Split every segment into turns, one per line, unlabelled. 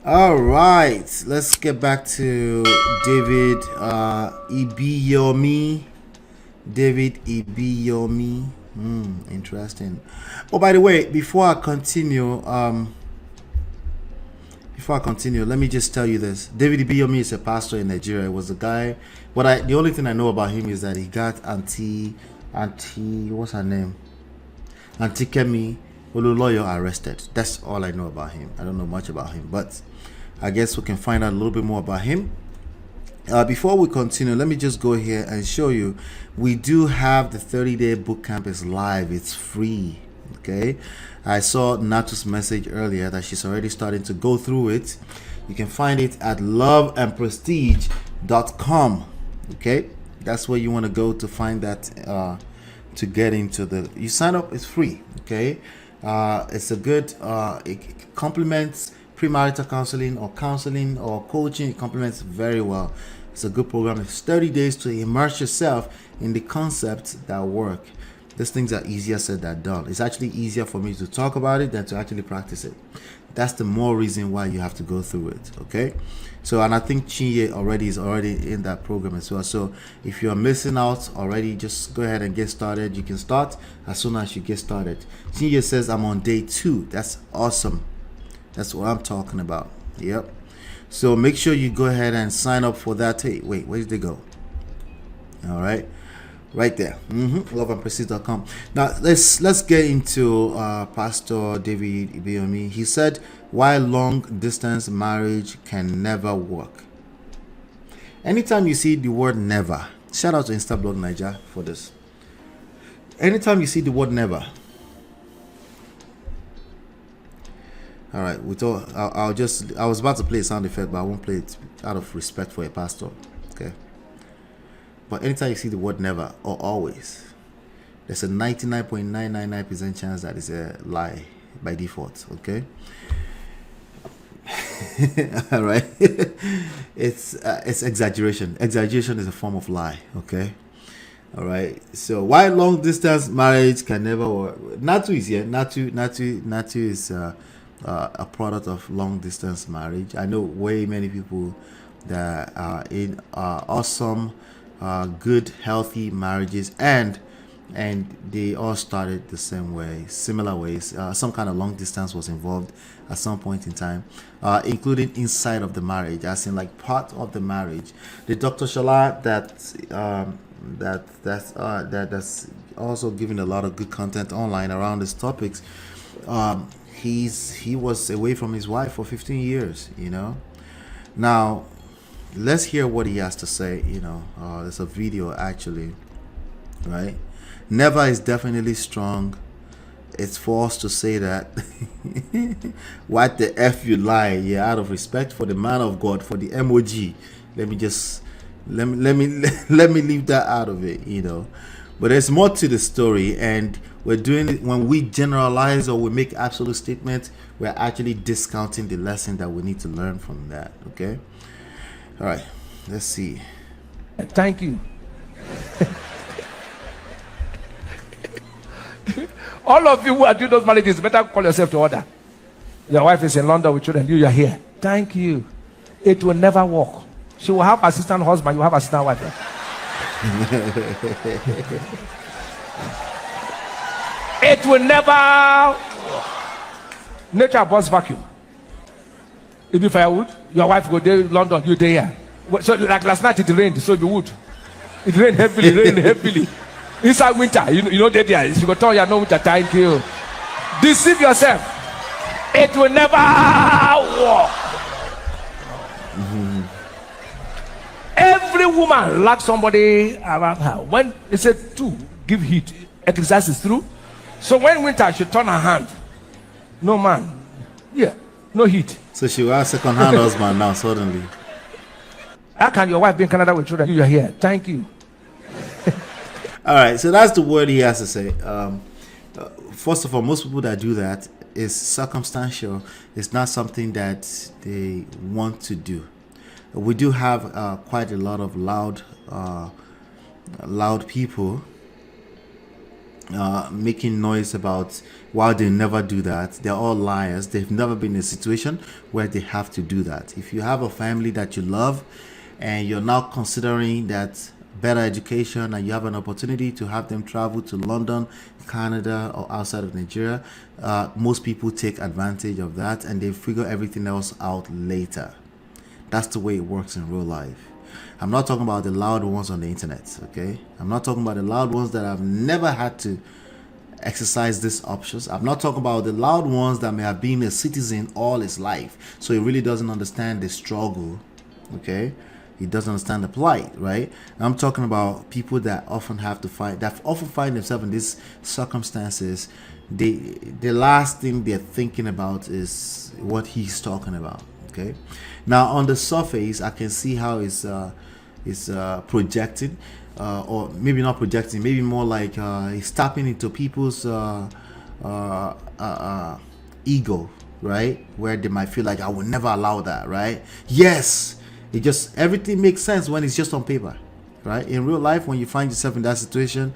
All right, let's get back to David Ibiyomi. David Ibiyomi. Interesting. Oh, by the way, before I continue, let me just tell you this. David Ibiyomi is a pastor in Nigeria. He was a guy, but the only thing I know about him is that he got what's her name? Auntie Kemi Ololoyo arrested. That's all I know about him. I don't know much about him, but I guess we can find out a little bit more about him. Before we continue, let me just go here and show you. We do have the 30-day boot camp is live. It's free. Okay. I saw Natu's message earlier that she's already starting to go through it. You can find it at loveandprestige.com. Okay. That's where you want to go to find that, to get into the, you sign up, it's free. Okay. It's a good, it complements premarital counseling or coaching. It complements very well. It's a good program. It's 30 days to immerse yourself in the concepts that work. These things are easier said than done. It's actually easier for me to talk about it than to actually practice it. That's the more reason why you have to go through it. Okay. So, and I think Chinye is already in that program as well. So if you're missing out already, just go ahead and get started. You can start as soon as you get started. Chinye says I'm on day 2. That's awesome. That's what I'm talking about. Yep. So make sure you go ahead and sign up for that. Hey, wait, where did they go? All right. Right there. Loveandprestige.com. Now let's get into Pastor David Ibiyomi. He said, why long distance marriage can never work. Anytime you see the word never, shout out to Instablog Niger for this. Anytime you see the word never, all right, I was about to play a sound effect, but I won't play it out of respect for a pastor. Okay. But anytime you see the word never or always, there's a 99.999% chance that it's a lie by default. Okay. All right. It's exaggeration. Exaggeration is a form of lie. Okay. All right. So why long distance marriage can never work? Natu is here. Natu is a product of long distance marriage. I know way many people that are in awesome, good, healthy marriages, and they all started the same way, similar ways. Some kind of long distance was involved at some point in time, including inside of the marriage, as in like part of the marriage. The Dr. Shala that's also giving a lot of good content online around these topics. He was away from his wife for 15 years. Now let's hear what he has to say. There's a video actually, right? Never is definitely strong. It's false to say that. What the F you lie? Yeah, out of respect for the man of God, for the MOG. Let me leave that out of it, But there's more to the story, and we're doing it when we generalize or we make absolute statements. We're actually discounting the lesson that we need to learn from that. Okay. All right. Let's see.
Thank you. All of you who are doing those marriages, better call yourself to order. Your wife is in London with children. You are here. Thank you. It will never work. She will have assistant husband. You have assistant wife. It will never work. Nature boss vacuum. If you firewood, your wife go there London, you there. So like last night it rained, so you would. It rained heavily. Inside winter, you know that there. You go tell you no winter. Thank you. Deceive yourself. It will never work. Every woman lacks somebody around her. When it said to give heat, exercise is through. So when winter, she turn her hand. No man. Yeah, no heat.
So she will have second-hand husband now suddenly.
How can your wife be in Canada with children? You are here. Thank you.
All right, so that's the word he has to say. First of all, most people that do that is circumstantial. It's not something that they want to do. We do have quite a lot of loud people making noise about why they never do that. They're all liars. They've never been in a situation where they have to do that. If you have a family that you love and you're now considering that better education and you have an opportunity to have them travel to London, Canada, or outside of Nigeria, most people take advantage of that and they figure everything else out later. That's the way it works in real life. I'm not talking about the loud ones on the internet, okay? I'm not talking about the loud ones that have never had to exercise these options. I'm not talking about the loud ones that may have been a citizen all his life, so he really doesn't understand the struggle, okay? He doesn't understand the plight, right? I'm talking about people that often have to fight, that often find themselves in these circumstances. The last thing they're thinking about is what he's talking about, okay? Now on the surface, I can see how it's projecting, or maybe not projecting, maybe more like he's tapping into people's ego, right? Where they might feel like, I will never allow that, right? Yes, it just, everything makes sense when it's just on paper, right? In real life, when you find yourself in that situation,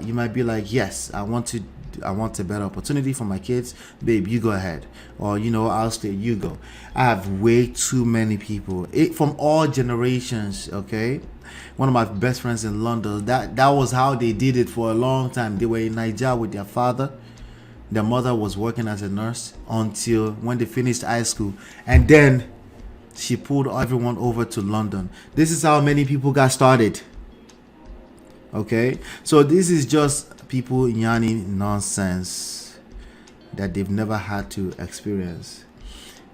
you might be like, yes, I want a better opportunity for my kids. Babe, you go ahead. Or, I'll stay, you go. I have way too many people from all generations, okay? One of my best friends in London, that was how they did it for a long time. They were in Nigeria with their father. Their mother was working as a nurse until when they finished high school. And then she pulled everyone over to London. This is how many people got started. Okay? So this is just people yarning nonsense that they've never had to experience.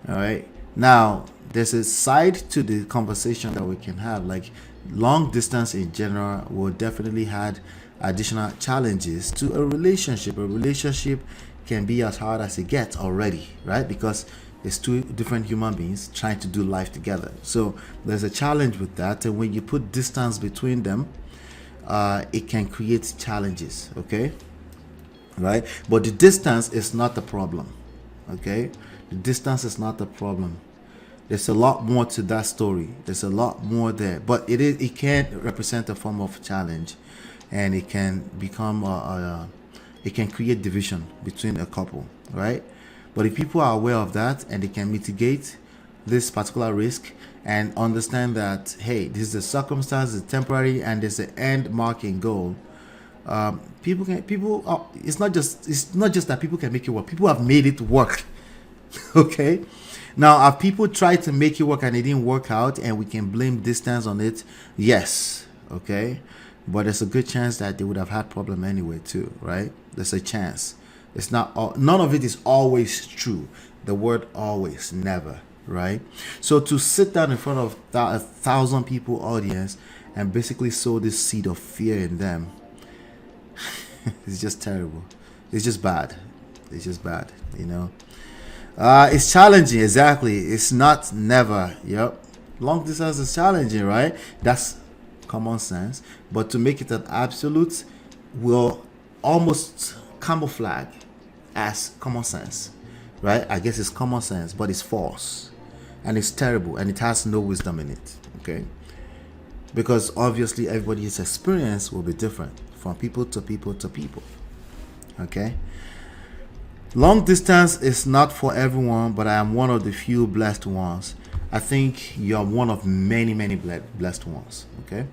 All right? Now, there's a side to the conversation that we can have. Like, long distance in general will definitely add additional challenges to a relationship. A relationship can be as hard as it gets already, right? Because it's two different human beings trying to do life together. So there's a challenge with that. And when you put distance between them, it can create challenges, okay? Right? But the distance is not the problem, okay? The distance is not the problem. There's a lot more to that story. There's a lot more there, but it can represent a form of challenge, and it can become it can create division between a couple, right? But if people are aware of that and they can mitigate this particular risk and understand that, hey, this is a circumstance, it's temporary, and there's an end marking goal, it's not just that people can make it work. People have made it work. Okay, now have people tried to make it work and it didn't work out and we can blame distance on it? Yes. Okay, but there's a good chance that they would have had problem anyway too, right? There's a chance. It's not all, none of it is always true. The word always, never, right? So to sit down in front of a 1,000 people audience and basically sow this seed of fear in them, it's just terrible. It's just bad. It's just bad, it's challenging, exactly. It's not never. Yep. Long distance is challenging, right? That's common sense. But to make it an absolute will almost camouflage as common sense, right? I guess it's common sense, but it's false and it's terrible and it has no wisdom in it, okay? Because obviously everybody's experience will be different from people to people to people, okay? Long distance is not for everyone, but I am one of the few blessed ones. I think you're one of many, many blessed ones, okay?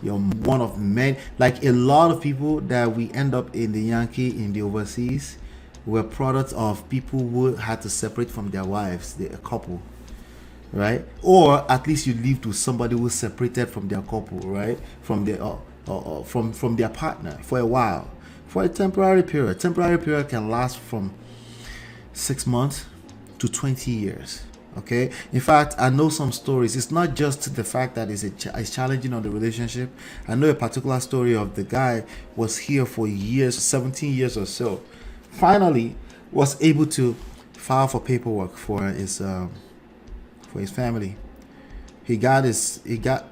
You're one of many. Like a lot of people that we end up in the Yankee, in the overseas, were products of people who had to separate from their wives, a couple, right? Or at least you lived with somebody who separated from their couple, right? From their from their partner for a while, for a temporary period. Temporary period can last from 6 months to 20 years. Okay, in fact, I know some stories. It's not just the fact that it's challenging on the relationship. I know a particular story of the guy was here for years, 17 years or so. Finally, was able to file for paperwork for his family. He got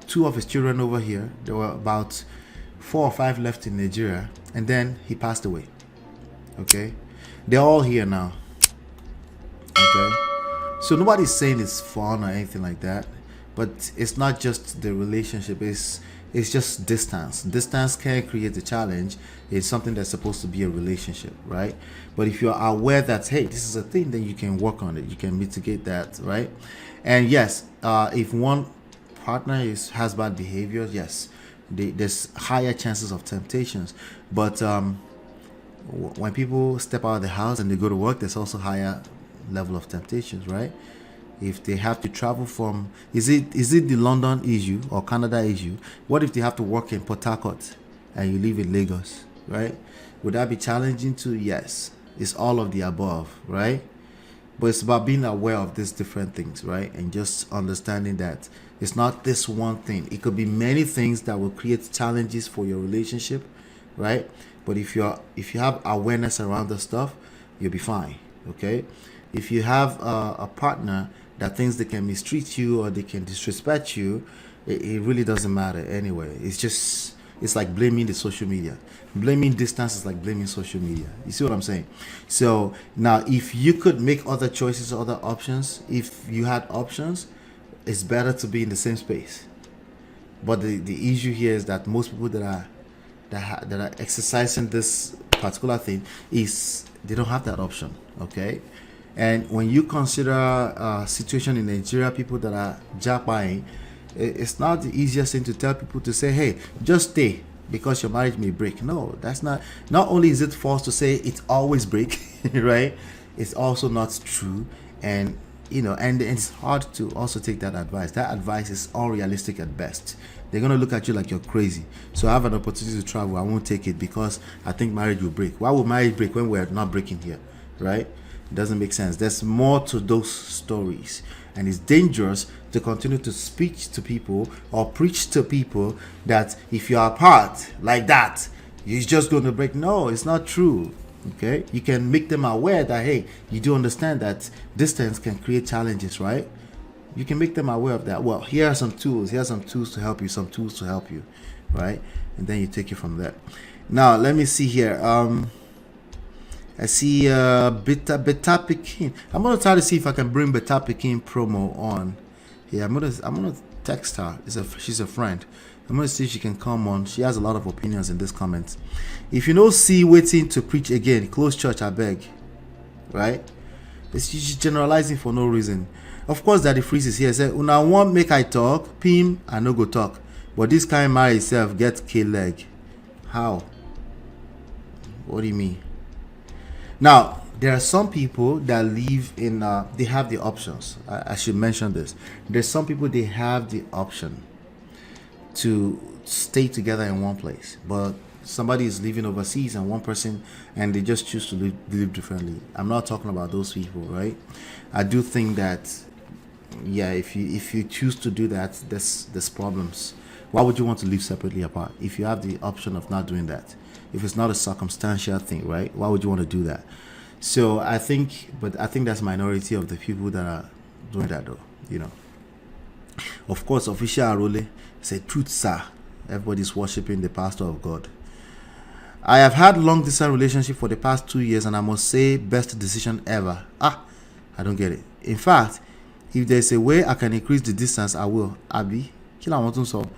two of his children over here. There were about 4 or 5 left in Nigeria, and then he passed away. Okay, they're all here now. Okay. So nobody's saying it's fun or anything like that, but it's not just the relationship. It's It's just distance. Distance can create a challenge. It's something that's supposed to be a relationship, right? But if you're aware that, hey, this is a thing, then you can work on it. You can mitigate that, right? And yes, if one partner has bad behavior, yes, there's higher chances of temptations. But when people step out of the house and they go to work, there's also higher level of temptations, right? If they have to travel from, is it the London issue or Canada issue? What if they have to work in Port Harcourt and you live in Lagos, right? Would that be challenging too? Yes. It's all of the above, right? But it's about being aware of these different things, right? And just understanding that it's not this one thing. It could be many things that will create challenges for your relationship, right? But if you have awareness around the stuff, you'll be fine, okay? If you have a partner that thinks they can mistreat you or they can disrespect you, it really doesn't matter anyway. It's like blaming the social media. Blaming distance is like blaming social media. You see what I'm saying? So now, if you could make other choices, other options, if you had options, it's better to be in the same space. But the issue here is that most people that are exercising this particular thing is they don't have that option. Okay. And when you consider a situation in Nigeria, people that are JAPAing, it's not the easiest thing to tell people to say, hey, just stay because your marriage may break. No, that's not only is it false to say it always break, right? It's also not true. And and it's hard to also take that advice. That advice is unrealistic at best. They're going to look at you like you're crazy. So I have an opportunity to travel, I won't take it because I think marriage will break. Why would marriage break when we're not breaking here, right? It doesn't make sense. There's more to those stories, and it's dangerous to continue to speak to people or preach to people that if you're apart like that, you're just going to break. No, it's not true. Okay, you can make them aware that, hey, you do understand that distance can create challenges, right? You can make them aware of that. Well, here are some tools. Here are some tools to help you. Some tools to help you, right? And then you take it from there. Now, let me see here. I see Beta Pekin. I'm gonna try to see if I can bring Beta Pekin promo on. Yeah, I'm gonna text her. She's a friend. I'm gonna see if she can come on. She has a lot of opinions in this comment. If you know see waiting to preach again, close church, I beg. Right? She's generalizing for no reason. Of course, Daddy Freeze is here. Say, una want make I talk, pim, I no go talk. But this kind marriage itself get kill leg. How? What do you mean? Now, there are some people that live in, they have the options. I should mention this. There's some people, they have the option to stay together in one place. But somebody is living overseas and one person, and they just choose to live differently. I'm not talking about those people, right? I do think that, yeah, if you choose to do that, there's problems. Why would you want to live separately apart if you have the option of not doing that? If it's not a circumstantial thing, right? Why would you want to do that? So I think that's minority of the people that are doing that, though. Of course, official Arole say truth, sir. Everybody's worshiping the pastor of God. I have had long distance relationship for the past 2 years, and I must say, best decision ever. I don't get it. In fact, if there's a way I can increase the distance, I will. Abi, kila want to solve.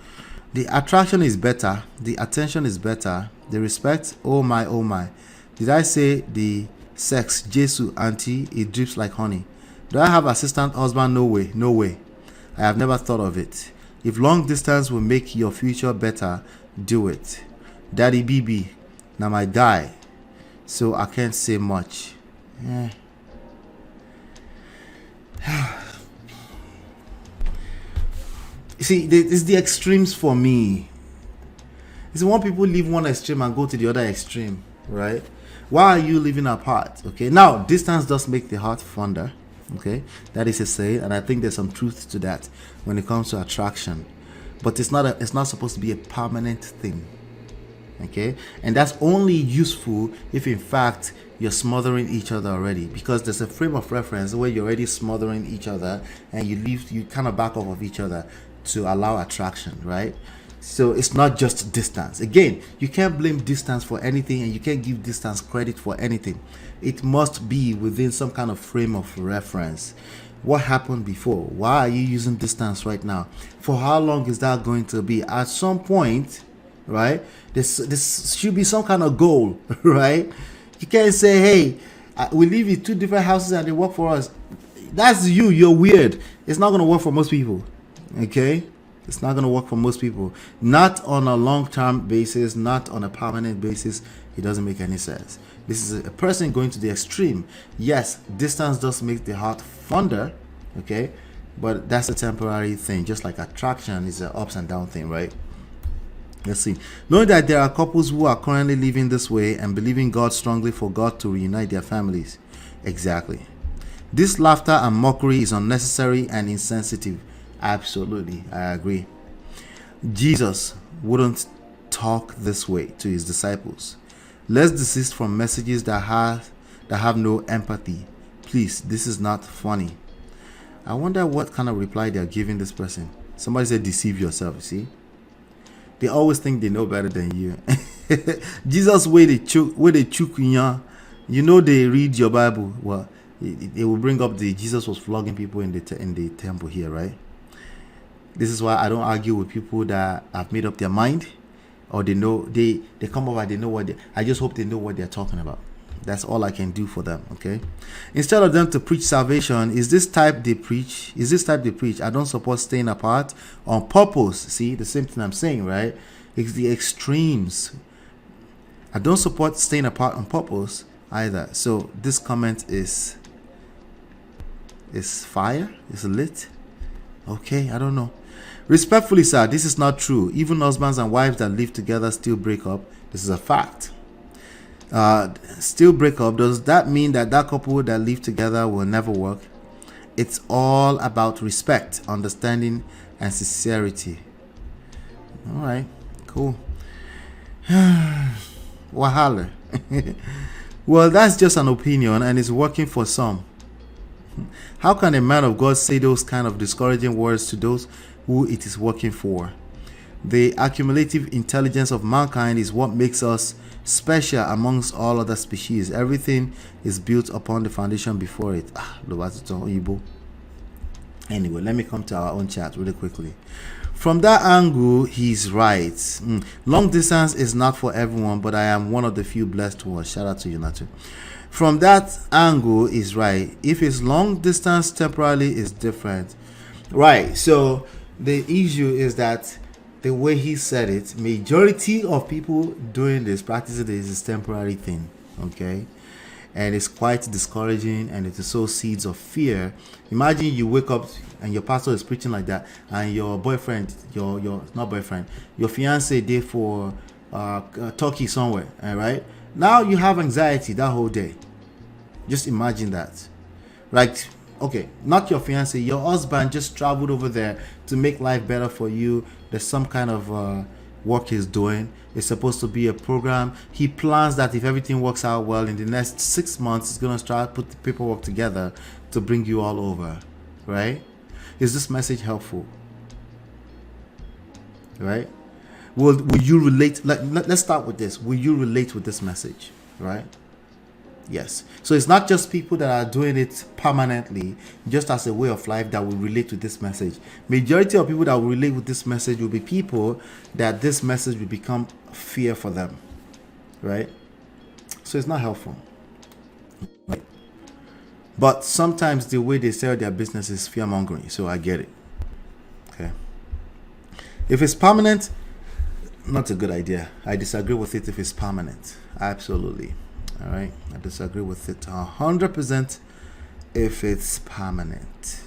The attraction is better. The attention is better. The respect, oh my, oh my. Did I say the sex, Jesus, auntie, it drips like honey? Do I have assistant husband? No way, no way. I have never thought of it. If long distance will make your future better, do it. Daddy BB, now my guy. So I can't say much. You see, it's the extremes for me. It's when people leave one extreme and go to the other extreme, right? Why are you living apart? Okay, now distance does make the heart fonder. Okay, that is a say, and I think there's some truth to that when it comes to attraction. But it's not supposed to be a permanent thing. Okay, and that's only useful if in fact you're smothering each other already, because there's a frame of reference where you're already smothering each other and you kind of back off of each other to allow attraction, right? So it's not just distance. Again, you can't blame distance for anything, and you can't give distance credit for anything. It must be within some kind of frame of reference. What happened before? Why are you using distance right now? For how long is that going to be? At some point, right? This should be some kind of goal, right? You can't say, hey, we live in two different houses and they work for us. That's you. You're weird. It's not going to work for most people. Okay? It's not going to work for most people. Not on a long-term basis, not on a permanent basis. It doesn't make any sense. This is a person going to the extreme. Yes, distance does make the heart fonder, okay? But that's a temporary thing. Just like attraction is an ups and down thing, right? Let's see. Knowing that there are couples who are currently living this way and believing God strongly for God to reunite their families. Exactly. This laughter and mockery is unnecessary and insensitive. Absolutely, I agree. Jesus wouldn't talk this way to his disciples. Let's desist from messages that have no empathy. Please, this is not funny. I wonder what kind of reply they're giving this person. Somebody said, deceive yourself, you see? They always think they know better than you. Jesus, where they chook, you know they read your Bible. Well, they will bring up the Jesus was flogging people in the temple here, right? This is why I don't argue with people that have made up their mind, or they know they come over, they know what I just hope they know what they're talking about. That's all I can do for them, okay? Instead of them to preach salvation, is this type they preach? I don't support staying apart on purpose. See, the same thing I'm saying, right? It's the extremes. I don't support staying apart on purpose either. So this comment is fire, is lit. Okay, I don't know. Respectfully, sir, this is not true. Even husbands and wives that live together still break up. This is a fact. Still break up. Does that mean that couple that live together will never work? It's all about respect, understanding, and sincerity. All right, cool. Wahala. Well, that's just an opinion, and it's working for some. How can a man of God say those kind of discouraging words to those who it is working for? The accumulative intelligence of mankind is what makes us special amongst all other species. Everything is built upon the foundation before it. Anyway, let me come to our own chat really quickly. From that angle, he's right. Long distance is not for everyone, but I am one of the few blessed ones. Shout out to you, Natu. From that angle is right. If it's long distance, temporarily is different. Right. So the issue is that the way he said it, majority of people doing this, practicing this, is temporary thing. Okay. And it's quite discouraging, and it sows seeds of fear. Imagine you wake up and your pastor is preaching like that, and your boyfriend, your not boyfriend, your fiance there for Turkey somewhere, all right? Now you have anxiety that whole day. Just imagine that. Like, okay, not your fiance, your husband just traveled over there to make life better for you. There's some kind of work he's doing. It's supposed to be a program. He plans that if everything works out well, in the next 6 months, he's going to start put the paperwork together to bring you all over, right? Is this message helpful? Right? Will you relate? Let's start with this. Will you relate with this message? Right? Yes. So it's not just people that are doing it permanently, just as a way of life, that will relate to this message. Majority of people that will relate with this message will be people that this message will become fear for them. Right? So it's not helpful. Right? But sometimes the way they sell their business is fear mongering. So I get it. Okay. If it's permanent, not a good idea. I disagree with it if it's permanent. Absolutely. All right. I disagree with it 100% if it's permanent.